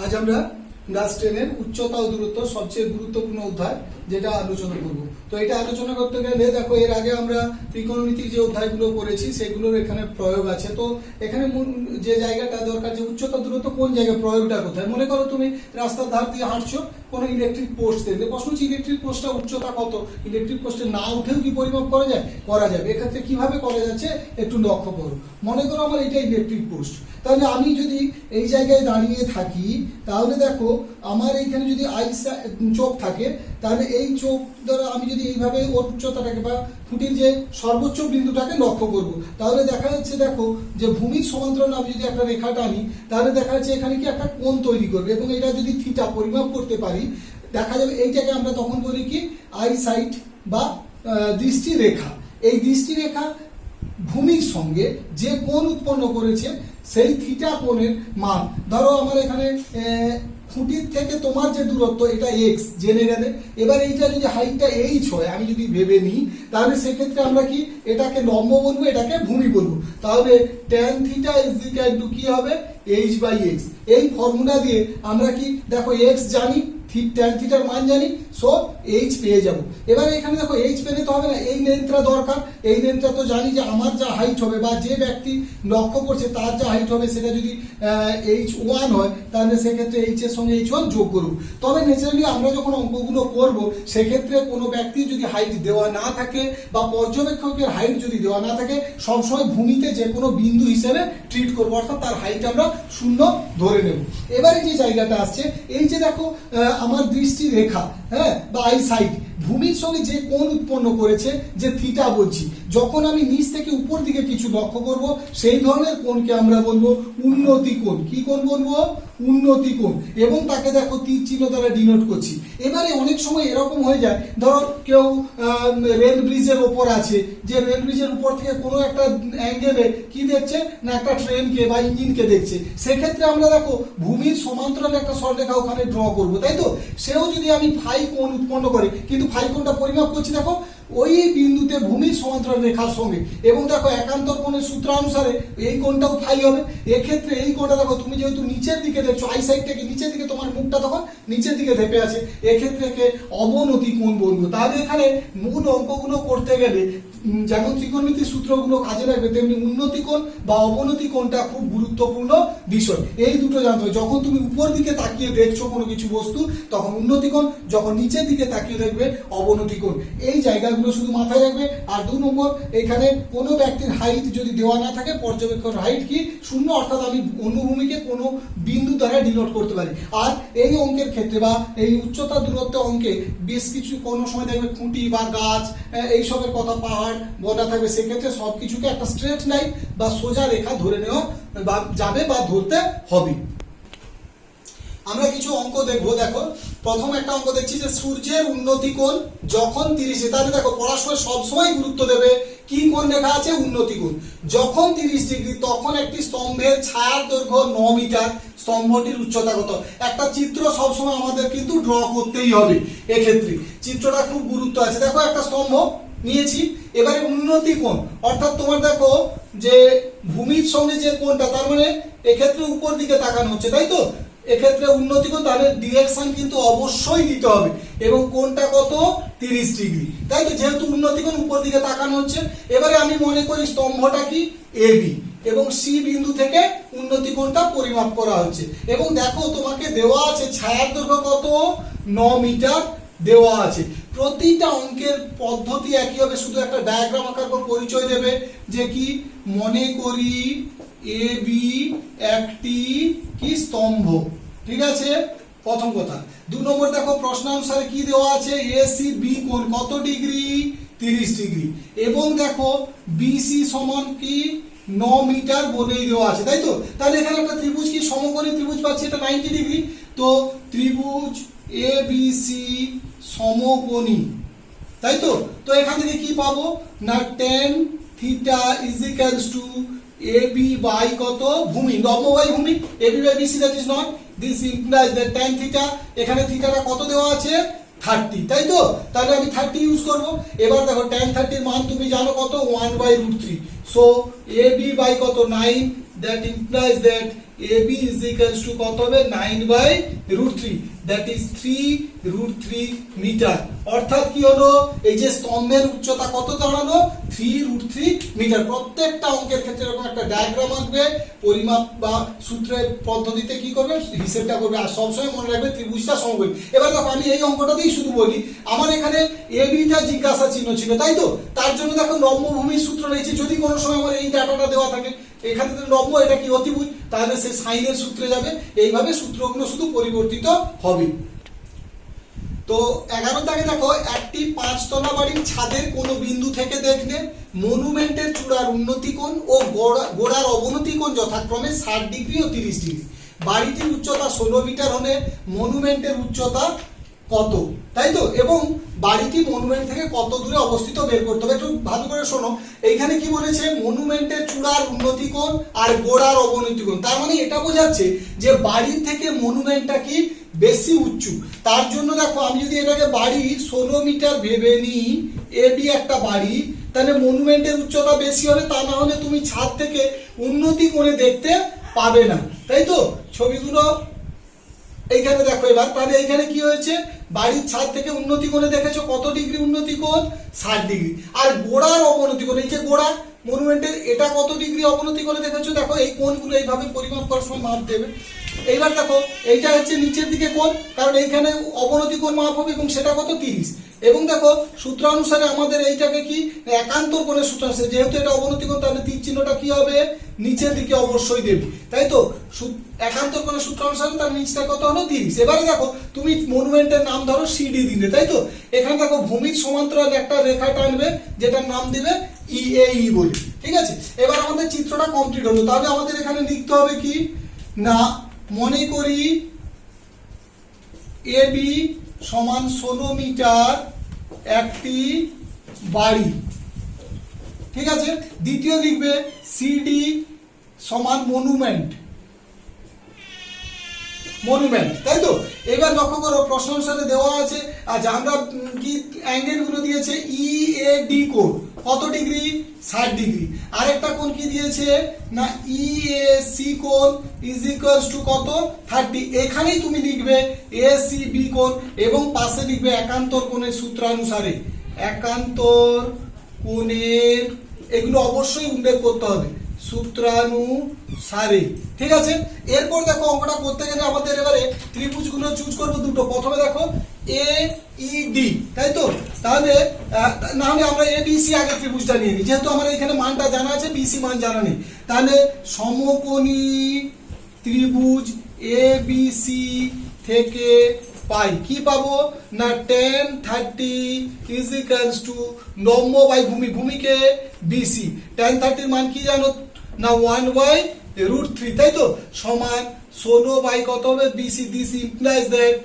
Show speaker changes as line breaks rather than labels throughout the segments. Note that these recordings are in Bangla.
আজ আমরা ক্লাস 10 এর উচ্চতা ও দূরত্ব সবচেয়ে গুরুত্বপূর্ণ অধ্যায় যেটা আলোচনা করব। তো এটা আলোচনা করতে গেলে দেখো এর আগে আমরা ত্রিকোণমিতির যে অধ্যায়গুলো করেছি সেগুলোর এখানে প্রয়োগ আছে। তো এখানে যে জায়গাটা দরকার যে উচ্চতা দূরত্ব কোন জায়গায় প্রয়োগটা কোথায়। মনে করো তুমি রাস্তার ধার দিয়ে হাঁটছো, কোনো ইলেকট্রিক পোস্ট দেখলে প্রশ্ন হচ্ছে ইলেকট্রিক পোস্টটা উচ্চতা কত। ইলেকট্রিক পোস্টে না উঠেও কি পরিমাপ করা যায়? করা যাবে। এক্ষেত্রে কিভাবে করা যাচ্ছে একটু লক্ষ্য করো। মনে করো আমার এটা ইলেকট্রিক পোস্ট, তাহলে আমি যদি এই জায়গায় দাঁড়িয়ে থাকি তাহলে দেখো আমার এইখানে যদি চোখ থাকে তাহলে এই চোখ দ্বারা আমি যদি এইভাবে ওর উচ্চতাটাকে বা খুঁটির যে সর্বোচ্চ বিন্দুটাকে লক্ষ্য করব, তাহলে দেখা যাচ্ছে দেখো যে ভূমির সমান্তরাল আমি যদি একটা রেখা টানি তাহলে দেখা যাচ্ছে এখানে কি একটা কোণ তৈরি করবে এবং এটা যদি থিটা পরিমাপ করতে পারি দেখা যাবে এইটাকে আমরা তখন বলি কি আই সাইট বা দৃষ্টি রেখা। এই দৃষ্টি রেখা ভূমির সঙ্গে যে কোণ উৎপন্ন করেছে সেই থিটা কোণের মান, ধরো আমার এখানে খুঁটির থেকে তোমার যে দূরত্ব এটা এক্স জেনে গেলে, এবার এইটা যদি হাইটটা এইচ হয় আমি যদি ভেবে নিই তাহলে সেক্ষেত্রে আমরা কি এটাকে লম্ব বলবো, এটাকে ভূমি বলবো। তাহলে tan theta is equal to কি হবে এইচ বাই এক্স। এই ফর্মুলা দিয়ে আমরা কি দেখো এক্স জানি, ট্যান থিটার মান জানি, সো এইচ পেয়ে যাব। এবারে এখানে দেখো এইচ পেলে তো হবে না, এই লেন্থটা দরকার। এই লেন্থটা তো জানি যে আমার যা হাইট হবে বা যে ব্যক্তি লক্ষ্য করছে তার যা হাইট হবে সেটা যদি H1 হয় তাহলে সেক্ষেত্রে এইচ এর সঙ্গে H1 যোগ করব। তবে ন্যাচারালি আমরা যখন অঙ্কগুলো করব সেক্ষেত্রে কোনো ব্যক্তির যদি হাইট দেওয়া না থাকে বা পর্যবেক্ষকের হাইট যদি দেওয়া না থাকে সবসময় ভূমিতে যে কোনো বিন্দু হিসেবে ট্রিট করবো, অর্থাৎ তার হাইট আমরা 0 ধরে নেব। এবারে যে জায়গাটা আসছে এই যে দেখো আমার দৃষ্টি রেখা, হ্যাঁ, বা আই সাইট ভূমির সঙ্গে যে কোণ উৎপন্ন করেছে যে থিটা বলছি, যখন আমি নিচ থেকে উপর দিকে কিছু লক্ষ্য করব সেই ধরনের কোণকে আমরা বলবো উন্নতি কোণ। কি কোণ বলবো? উন্নতি কোণ। এবং তাকে দেখো তীর চিহ্ন দ্বারা ডিনোট করছি। এবারে অনেক সময় এরকম হয়ে যায়, ধরো কেউ রেল ব্রিজের ওপর আছে, যে রেল ব্রিজের উপর থেকে কোনো একটা অ্যাঙ্গেলে কি দেখছে না একটা ট্রেনকে বা ইঞ্জিনকে দেখছে, সেক্ষেত্রে আমরা দেখো ভূমির সমান্তরাল একটা সরলরেখা ওখানে ড্র করবো, তাই তো? সেও যদি আমি ফাই কোণ উৎপন্ন করে, কিন্তু ফাই কোণটা পরিমাপ করছি দেখো ওই বিন্দুতে ভূমির সমান্তরাল রেখার সঙ্গে, এবং দেখো একান্তর কোণের সূত্র অনুসারে এই কোণটাও ফাই হবে। এক্ষেত্রে এই কোণটা দেখো তুমি যেহেতু নিচের দিকে দেখছো, আই সাইড থেকে নিচের দিকে তোমার মুখটা তখন নিচের দিকে ধেপে আছে, এক্ষেত্রে একে অবনতি কোণ বলবো। তাহলে এখানে মূল অঙ্কগুলো করতে গেলে যেমন ত্রিকোণমিতির সূত্রগুলো কাজে লাগবে তেমনি উন্নতি কোণ বা অবনতি কোণটা খুব গুরুত্বপূর্ণ বিষয়। এই দুটো জানতে হবে। যখন তুমি উপর দিকে তাকিয়ে দেখছো কোনো কিছু বস্তু তখন উন্নতি কোণ, যখন নিচের দিকে তাকিয়ে দেখবে অবনতি কোণ। এই জায়গাগুলো শুধু মাথায় রাখবে। আর 2 নম্বর, এখানে কোনো ব্যক্তির হাইট যদি দেওয়া না থাকে পর্যবেক্ষণ হাইট কি 0, অর্থাৎ আমি অনুভূমিকে কোনো বিন্দু দ্বারা ডিনোট করতে পারি। আর এই অঙ্কের ক্ষেত্রে বা এই উচ্চতা দূরত্ব অঙ্কে বেশ কিছু কোনো সময় দেখবে খুঁটি বা গাছ এইসবের কথা পাহাড় বলা থাকবে, সেক্ষেত্রে সবকিছুকে একটা স্ট্রেট লাইন বা সোজা রেখা ধরে নেওয়া যাবে বা ধরতে হবে। আমরা কিছু অঙ্ক দেখবো। দেখো প্রথম একটা অঙ্ক দেখছি যে সূর্যের উন্নতি কোণ যখন 30, তাহলে দেখো পড়াশোনায় সবসময় গুরুত্ব দেবে কি কোণ লেখা আছে? উন্নতি কোণ। যখন 30 ডিগ্রি তখন একটি স্তম্ভের ছায়ার দৈর্ঘ্য 9 মিটার, স্তম্ভটির উচ্চতা কত? একটা চিত্র সবসময় আমাদের কিন্তু ড্র করতেই হবে। এক্ষেত্রে চিত্রটা খুব গুরুত্ব আছে। দেখো একটা স্তম্ভ নিয়েছি, এবারে উন্নতি কোণ অর্থাৎ তোমার দেখো যে ভূমির সঙ্গে যে কোণটা, তার মানে এক্ষেত্রে উপর দিকে তাকানো হচ্ছে, তাই তো? এক্ষেত্রে উন্নতি কোণ, তাহলে ডিরেকশন কিন্তু অবশ্যই দিতে হবে। এবং কোণটা কত? 30 ডিগ্রি, তাই তো? যেহেতু উন্নতি কোণ উপর দিকে তাকানো হচ্ছে, এবারে আমি মনে করি স্তম্ভটা কি এবি এবং সি বিন্দু থেকে উন্নতি কোণটা পরিমাপ করা হচ্ছে। এবং দেখো তোমাকে দেওয়া আছে ছায়ার দৈর্ঘ্য কত? 9 মিটার দেওয়া আছে। প্রতিটা অঙ্কের পদ্ধতি একই হবে, শুধু একটা ডায়াগ্রাম আকার পর পরিচয় দেবে যে কি মনে করি এ বি একটি কি স্তম্ভ, ঠিক আছে? প্রথম কথা। 2 নম্বর দেখো প্রশ্ন অনুসারে কি দেওয়া আছে? এ সি বি কোণ কত ডিগ্রি? 30 ডিগ্রি। এবং দেখো বিসি সমান কি 9 মিটার বলেই দেওয়া আছে, তাই তো? তাহলে এখানে একটা ত্রিভুজ কি সমকোণী ত্রিভুজ পাচ্ছি, এটা 90 ডিগ্রি। তো ত্রিভুজ এ বি সি সমকোণী, তাই তো? তো এখান থেকে কি পাবো না tan theta is equals to AB by কত? ভূমি, লম্ব বাই ভূমি। AB by BC, that is not, this implies that tan theta, এখানে থিটাটা কত দেওয়া আছে? 30, তাই তো? তাহলে আমি 30 ইউজ করব। এবার দেখো tan 30 এর মান তুমি জানো কত? 1/√3। সো AB বাই কত? 9 that implies that AB is equals to কত হবে 9/√3 that is 3√3 মিটার। অর্থাৎ কি হলো, এই যে স্তম্ভের উচ্চতা কত দাঁড়ালো 3√3 মিটার। প্রত্যেকটা অঙ্কের ক্ষেত্রে এরকম একটা ডায়াগ্রাম আঁকবে, পরিমাপ বা সূত্রের পদ্ধতিতে কি করবে হিসেবটা করবে, আর সবসময় মনে রাখবে ত্রিভুজটা সমকোণী। এবার দেখো আমি এই অঙ্কটাতেই শুধু বলি, আমার এখানে এবিটা জিজ্ঞাসা চিহ্ন ছিল, তাই তো, তার জন্য দেখো লম্বভূমির সূত্র রয়েছে। যদি কোনো সময় আমার এই ডাটাটা দেওয়া থাকে, এখানে লম্ব, এটা কি অতিভুজ, তাহলে সে সাইনের সূত্রে যাবে। এইভাবে সূত্রগুলো শুধু পরিবর্তিত হবে। তো 11 দাগে দেখো, একটি 5 তলা বাড়ির ছাদের কোনো বিন্দু থেকে দেখলে মনুমেন্টের চূড়ার উন্নতি কোণ ও গোড়ার অবনতি কোণ যথাক্রমে 60 ডিগ্রি ও 30 ডিগ্রি। বাড়িটির উচ্চতা 16 মিটার হলে মনুমেন্টের উচ্চতা কত, তাই তো, এবং বাড়িটি মনুমেন্ট থেকে কত দূরে অবস্থিত বের করতে হবে। একটু ভালো করে শোনো, এইখানে কি বলেছে, মনুমেন্টের চূড়ার উন্নতি কোণ আর গোড়ার অবনতি কোণ। তার মানে এটা বোঝাচ্ছে যে বাড়ির থেকে মনুমেন্টটা কি বেশি উঁচু। তার জন্য দেখো, আমি যদি এটাকে বাড়ি 16 মিটার ভেবে নিই, এবি একটা বাড়ি, তাহলে মনুমেন্টের উচ্চতা বেশি হবে, তা না হলে তুমি ছাদ থেকে উন্নতি করে দেখতে পাবে না, তাই তো। ছবিগুলো এইখানে দেখো এবার, তাহলে এইখানে কি হয়েছে, বাড়ির ছাদ থেকে উন্নতি কোণে দেখেছো কত ডিগ্রি উন্নতি কোণ 60 ডিগ্রি। আর গোড়ার অবনতি কোণ, এই যে গোড়া মনুমেন্টের, এটা কত ডিগ্রি অবনতি করে দেখেছো। দেখো এই কোণগুলো এইভাবে পরিমাপ করার সময় মাপ দেবে। এইবার দেখো, এইটা হচ্ছে নিচের দিকে কোণ, কারণ এইখানে অবনতি কোণ মাপ হবে এবং সেটা কত 30। এবং দেখো সূত্রানুসারে আমাদের এইটাকে কি একান্তর কোণের সূত্রানুসারে, যেহেতু এটা অবনতি কোণ, তাহলে তীর চিহ্নটা কি হবে নিচের দিকে অবশ্যই দেবে, তাই তো। একান্তর কোণের সূত্রানুসারে তার নিচটা কত হলো 30। এবারে দেখো, তুমি মনুমেন্টের নাম ধরো সিডি দিলে, তাই তো। এখানে দেখো ভূমির সমান্তরাল একটা রেখা টানবে, যেটার নাম দিবে ইএই বলে, ঠিক আছে। এবার আমাদের চিত্রটা কমপ্লিট হলো। তাহলে আমাদের এখানে লিখতে হবে কি না, মনে করি এবি সমান 16 মিটার একটি বাড়ি, ঠিক আছে। দ্বিতীয় লিখবে সিডি সমান মনুমেন্ট, তাই তো। এবার লক্ষ্য করো, প্রশ্ন অনুসারে দেওয়া আছে, আচ্ছা আমরা কি অ্যাঙ্গেল গুলো দিয়েছে, ইএডি কোণ কত ডিগ্রি 60 ডিগ্রি। আরেকটা কোণ কি দিয়েছে না, ইএসি কোণ ইজ ইকুয়ালস টু কত 30। এখানেই তুমি লিখবে এসিবি কোণ এবং পাশে লিখবে একান্তর কোণের সূত্রানুসারে, একান্তর কোণের, এগুলো অবশ্যই উল্লেখ করতে হবে সূত্রানুসারে, ঠিক আছে। এরপর দেখো, অঙ্কটা করতে গেলে আমাদের এবারে ত্রিভুজগুলো চুজ করবো দুটো। প্রথমে দেখো এ ই ডি, তাই তো। তাহলে না হলে আমরা এ বি সি আগে ত্রিভুজটা নিয়ে নিই, যেহেতু আমার এখানে মানটা জানা আছে, বিসি মান জানা নেই। তাহলে সমকোণী ত্রিভুজ এ বি সি থেকে পাই কি পাবো না, tan 30 ইজ ইকুয়ালস টু লম্ব বাই ভূমি, ভূমিকে বিসি, tan 30 মান কি জানো না 1/√3, তাই তো, সমান 16 বাই কত হবে BC. This implies that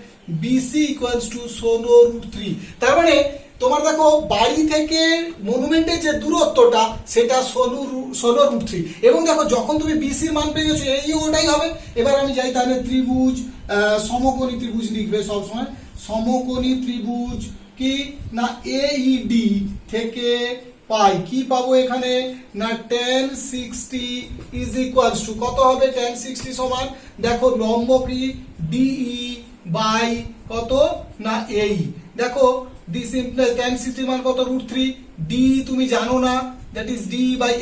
BC equals to 16√3। তার মানে তোমার দেখো, বাড়ি থেকে মনুমেন্টের যে দূরত্বটা সেটা 16√3। এবং দেখো, যখন তুমি বিসির মান পেয়ে গেছো, এই ওটাই হবে। এবার আমি যাই, তাহলে ত্রিভুজ, সমকোণী ত্রিভুজ লিখবে সবসময়, সমকোণী ত্রিভুজ কি না এইডি থেকে পাই কি পাবো এখানে না, tan 60 ইজ ইকুয়ালস টু কত হবে, tan 60 সমান দেখো লম্ব কি ডিই বাই কত না এই। দেখো দিস ইমপ্লাইজ tan 60 মান কত √3, ডি তুমি জানো না, দ্যাট ইজ ডি বাই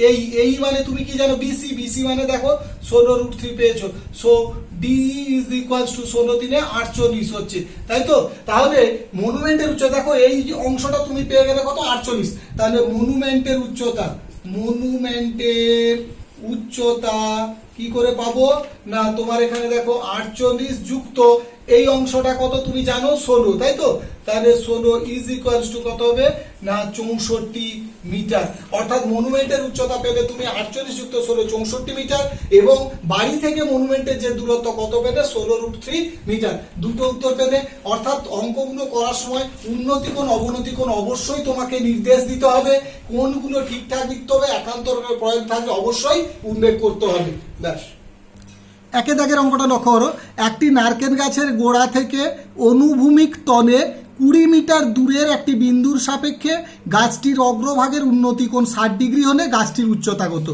এই মানে তুমি কি জানো বিসি মানে দেখো 16√3 পেয়েছো। So D is equals two 16 দিনে 48 হচ্ছে, তাই তো। তাহলে মনুমেন্টের উচ্চতা দেখো, এই অংশটা তুমি পেয়ে গেলে কত 48। তাহলে মনুমেন্টের উচ্চতা কি করে পাবো না, তোমার এখানে দেখো 48 যুক্ত এই অংশটা কত তুমি জানো 16, তাই তো। তাহলে 16 ইজ ইকুয়ালস টু কত হবে না 64 মিটার। অর্থাৎ মনুমেন্টের উচ্চতা পেলে তুমি 48 যুক্ত 16 64 মিটার, এবং বাড়ি থেকে মনুমেন্টের যে দূরত্ব কত পেলে 16√3 মিটার। দুটো উত্তর পেলে। অর্থাৎ অঙ্কগুলো করার সময় উন্নতি কোণ অবনতি কোণ অবশ্যই তোমাকে নির্দেশ দিতে হবে, কোণগুলো ঠিকঠাক লিখতে হবে, একান্তরের প্রয়োগ থাকলে অবশ্যই উল্লেখ করতে হবে। ব্যাস। একে দাগের অঙ্কটা লক্ষ্য করো, একটি নারকেল গাছের গোড়া থেকে অনুভূমিক তলে 20 মিটার দূরের একটি বিন্দুর সাপেক্ষে গাছটির অগ্রভাগের উন্নতি কোণ 60 ডিগ্রি হলে গাছটির উচ্চতা কত।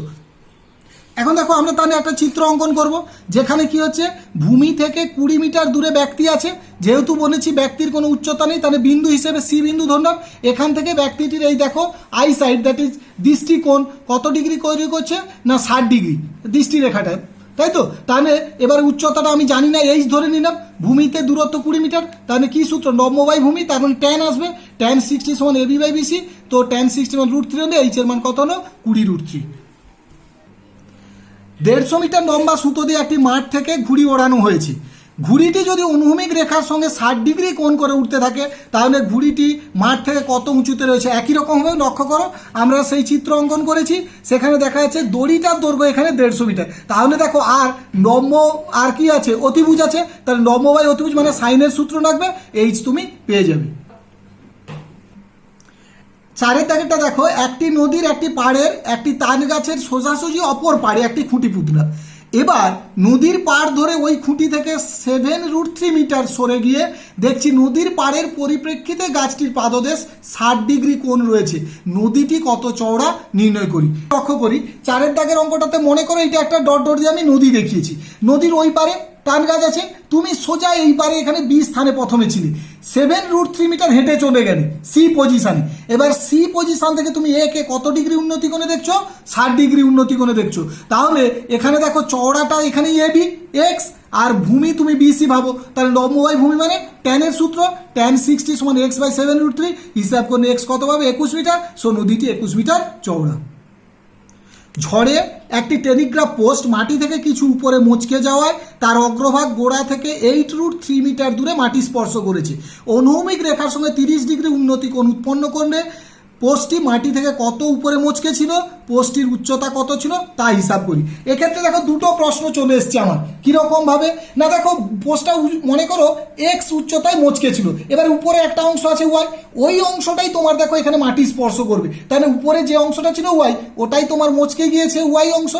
এখন দেখো আমরা তাহলে একটা চিত্র অঙ্কন করব, যেখানে কি হচ্ছে ভূমি থেকে 20 মিটার দূরে ব্যক্তি আছে। যেহেতু বলেছি ব্যক্তির কোনো উচ্চতা নেই, তাহলে বিন্দু হিসেবে সি বিন্দু ধরলাম। এখান থেকে ব্যক্তিটির এই দেখো আই সাইড, দ্যাট ইজ দৃষ্টিকোণ কত ডিগ্রি তৈরি করছে না 60 ডিগ্রি দৃষ্টি রেখাটা, তাই তো। তাহলে এবার উচ্চতাটা আমি জানি না, এইচ ধরে নিলাম। ভূমিতে দূরত্ব 20 মিটার, তাহলে কি সূত্র, নব্য বাই ভূমি, তার মানে ট্যান আসবে, ট্যান 60 সমান এবি বাই বিসি। তো ট্যান 60 মান √3 হলে এইচ এর মান কত হলো 20√3। 150 মিটার লম্বা সুতো দিয়ে একটি মাঠ থেকে ঘুড়ি ওড়ানো হয়েছে। ঘুড়িটি যদি অনুভূমিক রেখার সঙ্গে 60 ডিগ্রি কোণ করে উঠতে থাকে, তাহলে ঘুড়িটি মাঠ থেকে কত উঁচুতে রয়েছে। একই রকমভাবে লক্ষ্য করো, আমরা সেই চিত্র অঙ্কন করেছি, সেখানে দেখা যাচ্ছে দড়িটার দৈর্ঘ্য এখানে 150 মিটার। তাহলে দেখো আর লম্ব আর কি আছে, অতিভুজ আছে, তাহলে লম্ব বাই অতিভুজ মানে সাইনের সূত্র লাগবে, এইচ তুমি পেয়ে যাবে। 4 দাগেরটা দেখো, একটি নদীর একটি পাড়ের একটি তাল গাছের সোজাসুজি অপর পাড়ে একটি খুঁটি পুঁতলাম। এবার নদীর পাড় ধরে ওই খুঁটি থেকে 7√3 মিটার সরে গিয়ে দেখছি নদীর পাড়ের পরিপ্রেক্ষিতে গাছটির পাদদেশ 60 ডিগ্রি কোণ রয়েছে। নদীটি কত চওড়া নির্ণয় করি। লক্ষ্য করি 4 দাগের অঙ্কটাতে মনে করো এটা একটা ডট ডট দিয়ে আমি নদী দেখিয়েছি। নদীর ওই পারে তাল গাছ আছে, তুমি সোজা এই পারে এখানে বি স্থানে প্রথমে ছিলে, 7√3 মিটার হেঁটে চলে গেলে সি পজিশনে। এবার সি পজিশন থেকে তুমি এ কে কত ডিগ্রি উন্নতি কোণে দেখছো, 60 ডিগ্রি উন্নতি কোণে দেখছো। তাহলে এখানে দেখো চওড়াটা এখানে এবি এক্স, আর ভূমি তুমি বিসি ভাবো, তাহলে লম্ব বাই ভূমি মানে ট্যানের সূত্র, ট্যান 60 সমান এক্স বাই 7√3। হিসাব করলে এক্স কত পাবে 21 মিটার। সো নদীটি 21 মিটার চওড়া। ঝড়ে একটি টেলিগ্রাফ পোস্ট মাটি থেকে কিছু উপরে মচকে যাওয়ায় তার অগ্রভাগ গোড়া থেকে 8√3 মিটার দূরে মাটি স্পর্শ করেছে। অনুভূমিক রেখার সঙ্গে 30 ডিগ্রি উন্নতি কোণ উৎপন্ন করলে পোস্টটি মাটি থেকে কত উপরে মচকে ছিল, পোস্টটির উচ্চতা কত ছিল তা হিসাব করি। এক্ষেত্রে দেখো দুটো প্রশ্ন চলে এসছে আমার, কিরকম ভাবে না দেখো পোস্টটা মনে করো এক্স উচ্চতায় মচকে ছিল, এবার উপরে একটা অংশ আছে ওয়াই, ওই অংশটাই তোমার দেখো এখানে মাটি স্পর্শ করবে, তাহলে উপরে যে অংশটা ছিল ওয়াই ওটাই তোমার মচকে গিয়েছে ওয়াই অংশ,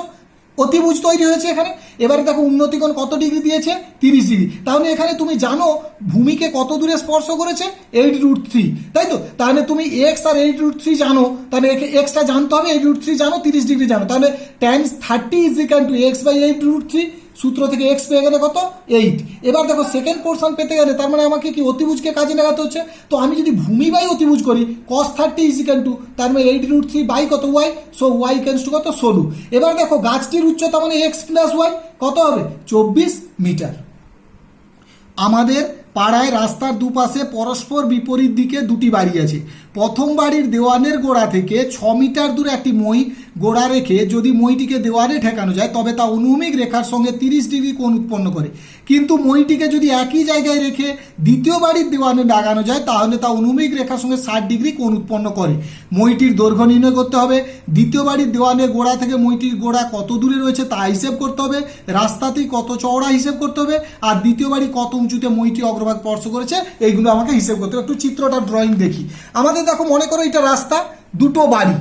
অতিভুজ তৈরি হয়েছে এখানে। এবারে দেখো উন্নতিকোণ কত ডিগ্রি দিয়েছে 30 ডিগ্রি। তাহলে এখানে তুমি জানো ভূমিকে কত দূরে স্পর্শ করেছে 8√3, তাই তো। তাহলে তুমি এক্স আর 8√3 জানো, তাহলে এক্সটা জানতে হবে, 8√3 জানো, 30 ডিগ্রি জানো, তাহলে tan 30 = x বাই 8√3। সূত্র থেকে এক্স পেয়ে গেলে কত 8। এবার দেখো সেকেন্ড পোর্শন পেতে গেলে তার মানে আমাকে কি অতিভুজকে কাজে লাগাতে হচ্ছে। তো আমি যদি ভূমি বাই অতিভুজ করি cos 30 তার মানে 8√3 বাই কত y, so y equals to কত 16। এবার দেখো গাছটির উচ্চতা মানে এক্স প্লাস ওয়াই কত হবে 24 মিটার। আমাদের পাড়ায় রাস্তার দুপাশে পরস্পর বিপরীত দিকে দুটি বাড়ি আছে। প্রথম বাড়ির দেওয়ালের গোড়া থেকে 6 মিটার দূরে একটি মই গোড়া রেখে যদি মইটিকে দেওয়ালে ঠেকানো যায় তবে তা অনুভূমিক রেখার সঙ্গে 30 ডিগ্রি কোণ উৎপন্ন করে। কিন্তু মইটিকে যদি একই জায়গায় রেখে দ্বিতীয় বাড়ির দেওয়ালে লাগানো যায় তাহলে তা অনুভূমিক রেখার সঙ্গে 60 ডিগ্রি কোণ উৎপন্ন করে। মইটির দৈর্ঘ্য নির্ণয় করতে হবে, দ্বিতীয় বাড়ির দেওয়ালের গোড়া থেকে মইটির গোড়া কত দূরে রয়েছে তা হিসেব করতে হবে, রাস্তাতেই কত চওড়া হিসেব করতে হবে, আর দ্বিতীয় বাড়ি কত উঁচুতে মইটি অগ্রভাগ স্পর্শ করেছে এইগুলো আমাকে হিসেব করতে হবে। একটু চিত্রটা ড্রয়িং দেখি। আমাদের দেখো মনে করো এটা রাস্তা, দুটো বাড়ি,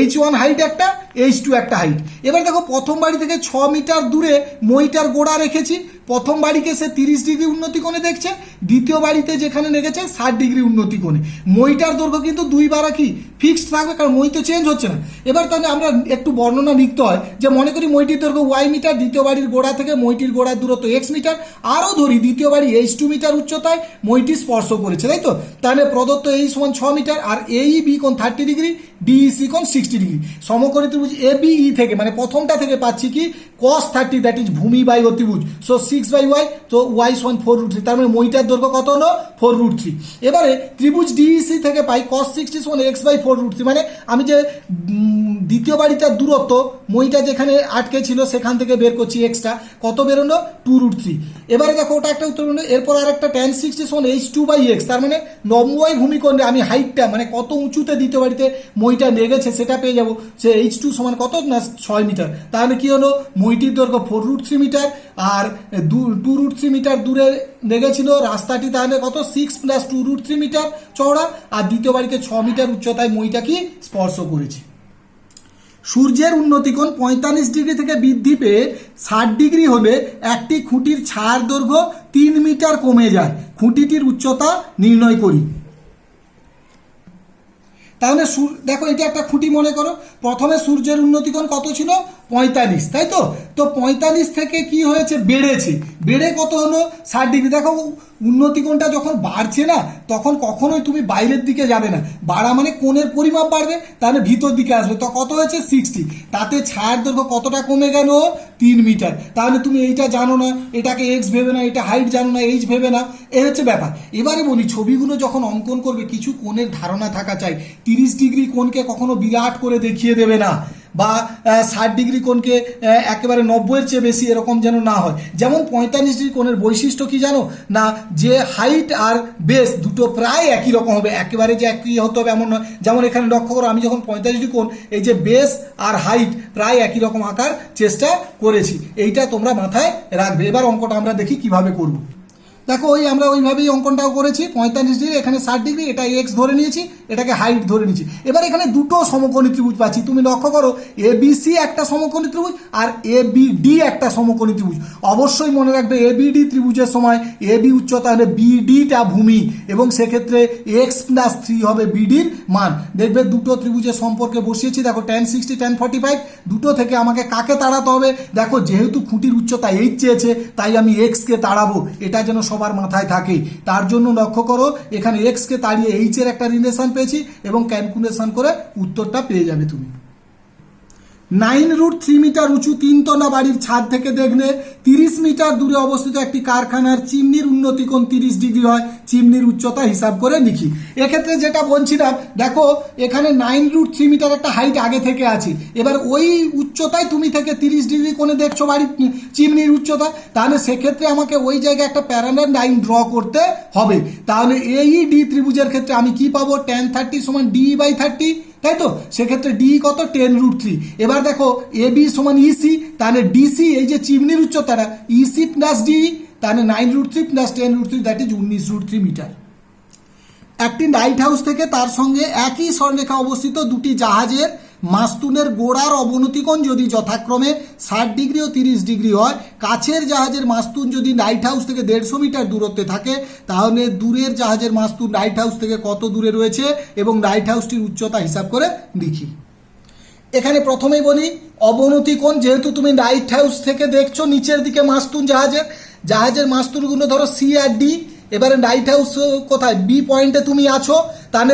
H1 হাইট একটা, H2 একটা হাইট। এবার দেখো প্রথম বাড়ি থেকে 6 মিটার দূরে মইটার গোড়া রেখেছি, প্রথম বাড়িকে সে 30 ডিগ্রি উন্নতি কোণে দেখছে, দ্বিতীয় বাড়িতে যেখানে রেখেছে 60 ডিগ্রি উন্নতি কোণে। মইটার দৈর্ঘ্য কিন্তু দুইবার কি ফিক্সড থাকবে, কারণ মই তো চেঞ্জ হচ্ছে না। এবার তাহলে আমরা একটু বর্ণনা লিখতে হয় যে মনে করি মইটির দৈর্ঘ্য ওয়াই মিটার, দ্বিতীয় বাড়ির গোড়া থেকে মইটির গোড়ার দূরত্ব এক্স মিটার, আরও ধরি দ্বিতীয় বাড়ি H2 মিটার উচ্চতায় মইটি স্পর্শ করেছে, তাই তো। তাহলে প্রদত্ত এই সমান 6 মিটার, আর এই বি কোণ 30 ডিগ্রি, ডিসি কোণ 60 ডিগ্রি। সমকোণী ত্রিভুজ এবিই থেকে মানে প্রথমটা থেকে পাচ্ছি কি cos 30, দ্যাট ইজ ভূমি বাই অতিভুজ, সো 6 বাই ওয়াই, তো ওয়াই সমান 4√3, তার মানে মইটার দৈর্ঘ্য কত হলো 4√3। এবারে ত্রিভুজ ডিইসি থেকে পাই cos 60 সমান x বাই 4√3, মানে আমি যে দ্বিতীয় বাড়িটার দূরত্ব মইটা যেখানে আটকে ছিল সেখান থেকে বের করছি এক্সটা, কত বেরোলো 2√3। এবারে দেখো ওটা একটা উত্তর বেরোলো। এরপর আর একটা tan 60 সমান h2 বাই x, তার মানে লম্বাই ভূমিকোণে আমি হাইটটা মানে কত উঁচুতে দ্বিতীয় বাড়িতে মইটা লেগেছে সেটা পেয়ে যাবো। সে H2 সমান কত না 6 মিটার। তাহলে কি হলো মইটির দৈর্ঘ্য 4√3 মিটার আর 2√3 মিটার দূরে লেগেছিল রাস্তাটি, তাহলে কত 6 + 2√3 মিটার চওড়া, আর দ্বিতীয় বাড়িতে 6 মিটার উচ্চতায় মইটা কি স্পর্শ করেছে। সূর্যের উন্নতিকোণ 45 ডিগ্রি থেকে বৃদ্ধি পেয়ে 60 ডিগ্রি হলে একটি খুঁটির ছায়ার দৈর্ঘ্য 3 মিটার কমে যায়। খুঁটিটির উচ্চতা নির্ণয় করি। তাহলে দেখো এটা একটা খুঁটি মনে করো, প্রথমে সূর্যের উন্নতিকোণ কত ছিল 45, তাই তো? তো 45 থেকে কি হয়েছে, বেড়েছে, বেড়ে কত হলো 60 ডিগ্রি। দেখো উন্নতি কোণটা যখন বাড়ছে না তখন কখনোই তুমি বাইরের দিকে যাবে না, বাড়া মানে কোণের পরিমাপ বাড়বে, তাহলে ভিতর দিকে আসবে। তো কত হয়েছে 60, তাতে ছায়ার দৈর্ঘ্য কতটা কমে গেল 3 মিটার। তাহলে তুমি এইটা জানো না, এটাকে এক্স ভেবে না, এটা হাইট জানো না, এইচ ভেবে না, এই হচ্ছে ব্যাপার। এবারে বলি, ছবিগুলো যখন অঙ্কন করবে কিছু কোণের ধারণা থাকা চাই। 30 ডিগ্রি কোণকে কখনো বিরাট করে দেখিয়ে দেবে না, বা 60 ডিগ্রি কোণকে একেবারে 90-এর চেয়ে বেশি এরকম যেন না হয়। যেমন 45 ডিগ্রি কোণের বৈশিষ্ট্য কি জানো না, যে হাইট আর বেস দুটো প্রায় একই রকম হবে, একেবারে যে একই হতে হবে এমন নয়। যেমন এখানে লক্ষ্য করো, আমি যখন 45 ডিগ্রি কোণ, এই যে বেস আর হাইট প্রায় একই রকম আঁকার চেষ্টা করেছি, এইটা তোমরা মাথায় রাখবে। এবার অঙ্কটা আমরা দেখি কিভাবে করব। দেখো আমরা ওইভাবেই অঙ্কনটাও করেছি, 45 ডিগ্রি, এখানে 60 ডিগ্রি, এটা এক্স ধরে নিয়েছি, এটাকে হাইট ধরে নিয়েছি। এবার এখানে দুটো সমকোণী ত্রিভুজ পাচ্ছি, তুমি লক্ষ্য করো এবিসি একটা সমকোণী ত্রিভুজ আর এবিডি একটা সমকোণী ত্রিভুজ। অবশ্যই মনে রাখবে এবিডি ত্রিভুজের সময় এবি উচ্চতা হলে বিডিটা ভূমি, এবং সেক্ষেত্রে x+3 হবে বিডির মান। দেখবে দুটো ত্রিভুজের সম্পর্কে বসিয়েছি, দেখো tan 60 tan 45, দুটো থেকে আমাকে কাকে তাড়াতে হবে, দেখো যেহেতু খুঁটির উচ্চতা এইচ চেয়েছে তাই আমি এক্সকে তাড়াবো, এটা যেন সবার মাথায় থাকে। তার জন্য লক্ষ্য করো এখানে এক্সকে তাড়িয়ে এইচ এর একটা রিলেশন পেয়েছি, এবং ক্যালকুলেশন করে উত্তরটা পেয়ে যাবে তুমি। 9√3 মিটার উঁচু 3তলা বাড়ির ছাদ থেকে দেখলে 30 মিটার দূরে অবস্থিত একটি কারখানার চিমনির উন্নতি কোণ 30 ডিগ্রি হয়, চিমনির উচ্চতা হিসাব করে লিখি। এক্ষেত্রে যেটা বলছিলাম, দেখো এখানে 9√3 মিটার একটা হাইট আগে থেকে আছে, এবার ওই উচ্চতায় তুমি থেকে 30 ডিগ্রি কোণে দেখছো বাড়ির চিমনির উচ্চতা, তাহলে সেক্ষেত্রে আমাকে ওই জায়গায় একটা প্যারালাল লাইন ড্র করতে হবে। তাহলে এইডি ত্রিভুজের ক্ষেত্রে আমি কি পাবো, tan 30 সমান d/30, তাই তো? সেক্ষেত্রে ডি কত, 10√3। এবার দেখো এবি সমান ইসি, তাহলে ডিসি এই যে চিমনির উচ্চতাটা ইসি প্লাস ডি, তাহলে 9√3 প্লাস 10√3 দ্যাট ইজ 19√3 মিটার। একটি লাইট হাউস থেকে তার সঙ্গে একই সরলরেখা অবস্থিত দুটি জাহাজের মাস্তুলের গোড়ার অবনতি কোণ যদি যথাক্রমে 60 ডিগ্রি ও 30 ডিগ্রি হয়, কাছের জাহাজের মাস্তুল যদি লাইট হাউস থেকে 150 মিটার দূরত্বে থাকে, তাহলে দূরের জাহাজের মাস্তুল লাইট হাউস থেকে কত দূরে রয়েছে এবং লাইট হাউসটির উচ্চতা হিসাব করে লিখি। এখানে প্রথমেই বলি অবনতি কোণ, যেহেতু তুমি লাইট হাউস থেকে দেখছো নিচের দিকে মাস্তুল জাহাজের মাস্তুলগুলো ধরো সি আর ডি, এবারে লাইট হাউস কোথায়, বি পয়েন্টে তুমি আছো, তাহলে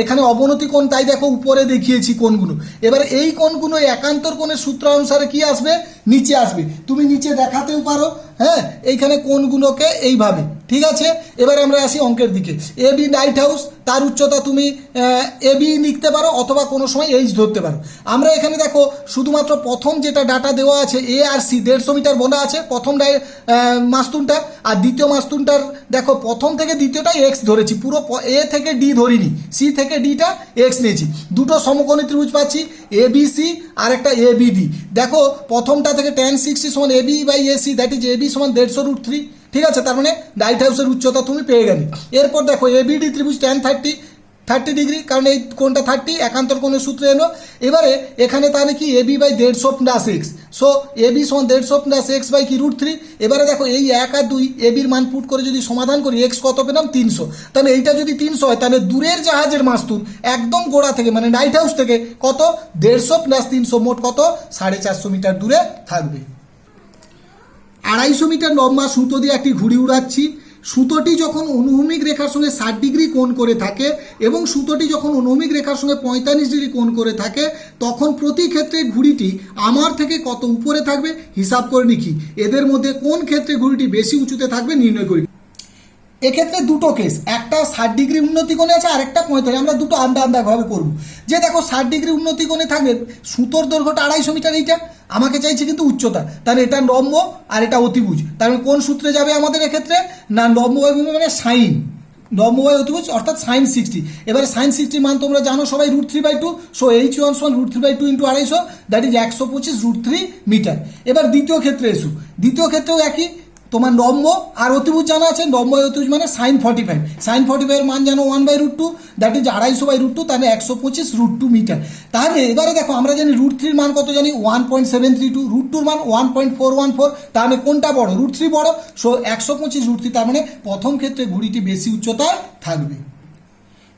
এখানে অবনতি কোণ, তাই দেখো উপরে দেখিয়েছি কোণগুলো। এবারে এই কোণগুলো একান্তর কোণের সূত্র অনুসারে কি আসবে, নিচে আসবে, তুমি নিচে দেখাতেও পারো, হ্যাঁ, এইখানে কোণগুলোকে এইভাবে, ঠিক আছে। এবারে আমরা আসি অঙ্কের দিকে। এবি লাইট হাউস, তার উচ্চতা তুমি এবি লিখতে পারো অথবা কোনো সময় এইচ ধরতে পারো। আমরা এখানে দেখো শুধুমাত্র প্রথম যেটা ডাটা দেওয়া আছে এ আর সি 150 মিটার বলা আছে প্রথম মাস্তুলটা, আর দ্বিতীয় মাস্তুলটার দেখো প্রথম থেকে দ্বিতীয়টা এক্স ধরেছি, পুরো এ থেকে ডি ধরিনি, সি থেকে ডিটা এক্স নিয়েছি। দুটো সমকোণী ত্রিভুজ পাচ্ছি এবিসি আর একটা এবিডি। দেখো প্রথমটা থেকে tan 60 সমান AB/AC, দ্যাট ইজ এবি সমান 150√3, ঠিক আছে। তার মানে লাইট হাউসের উচ্চতা তুমি পেয়ে গেলে। এরপর দেখো এবিডি ত্রিভুজ tan 30 ডিগ্রি, কারণ এই কোণটা 30 একান্তর কোণের সূত্রে এলো। এবারে এখানে তাহলে কি AB/150 plus x, so AB সমান 150 প্লাস এক্স বাই কি √3। এবারে দেখো এই 1 আর 2 এবির মান পুট করে যদি সমাধান করি, এক্স কত পেলাম 300, তাহলে এইটা যদি 300 হয় তাহলে দূরের জাহাজের মাস্তুল একদম গোড়া থেকে মানে লাইট হাউস থেকে কত 150 প্লাস 300 মোট কত 450 মিটার দূরে থাকবে। 250 মিটার লম্বা সুতো দিয়ে একটি ঘুড়ি উড়াচ্ছি। সুতোটি যখন অনুভূমিক রেখার সঙ্গে 60 ডিগ্রি কোণ করে থাকে এবং সুতোটি যখন অনুভূমিক রেখার সঙ্গে 45 ডিগ্রি কোণ করে থাকে, তখন প্রতি ক্ষেত্রে ঘুড়িটি আমার থেকে কত উপরে থাকবে হিসাব করে লিখি। এদের মধ্যে কোন ক্ষেত্রে ঘুড়িটি বেশি উঁচুতে থাকবে নির্ণয় করি। এক্ষেত্রে দুটো কেস, একটা 60 ডিগ্রি উন্নতি কোণে আছে আর একটা 45। আমরা দুটো আলাদাভাবে করব। যে দেখো 60 ডিগ্রি উন্নতি কোণে থাকবে, সুতোর দৈর্ঘ্যটা 250 মিটার, এইটা আমাকে চাইছে কিন্তু উচ্চতা, তাহলে এটা লম্ব আর এটা অতিভুজ। তাহলে কোন সূত্রে যাবে আমাদের এক্ষেত্রে, না লম্ব মানে সাইন, লম্ব বাই অতিভুজ অর্থাৎ sin 60। এবারে sin 60 মান তোমরা জানো সবাই √3/2, সো h1 সমান √3/2 × 250, দ্যাট ইজ 125√3 মিটার। এবার দ্বিতীয় ক্ষেত্রে এসো, দ্বিতীয় ক্ষেত্রেও একই, তোমার লম্ব আর অতিভুজ জানা আছে, লম্ব আর অতিভুজ মানে sin 45, sin 45 এর মান জানো 1/√2, দ্যাট ইজ 250/√2, তাহলে 125√2 মিটার। তাহলে এবারে দেখো আমরা জানি √3 এর মান কত জানি 1.732, √2 এর মান 1.414, তাহলে কোনটা বড়, √3 বড়, সো 125√3, তার মানে প্রথম ক্ষেত্রে ঘুড়িটি বেশি উচ্চতায় থাকবে।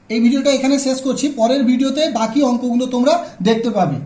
এই ভিডিওটা এখানে শেষ করছি, পরের ভিডিওতে বাকি অঙ্কগুলো তোমরা দেখতে পাবে।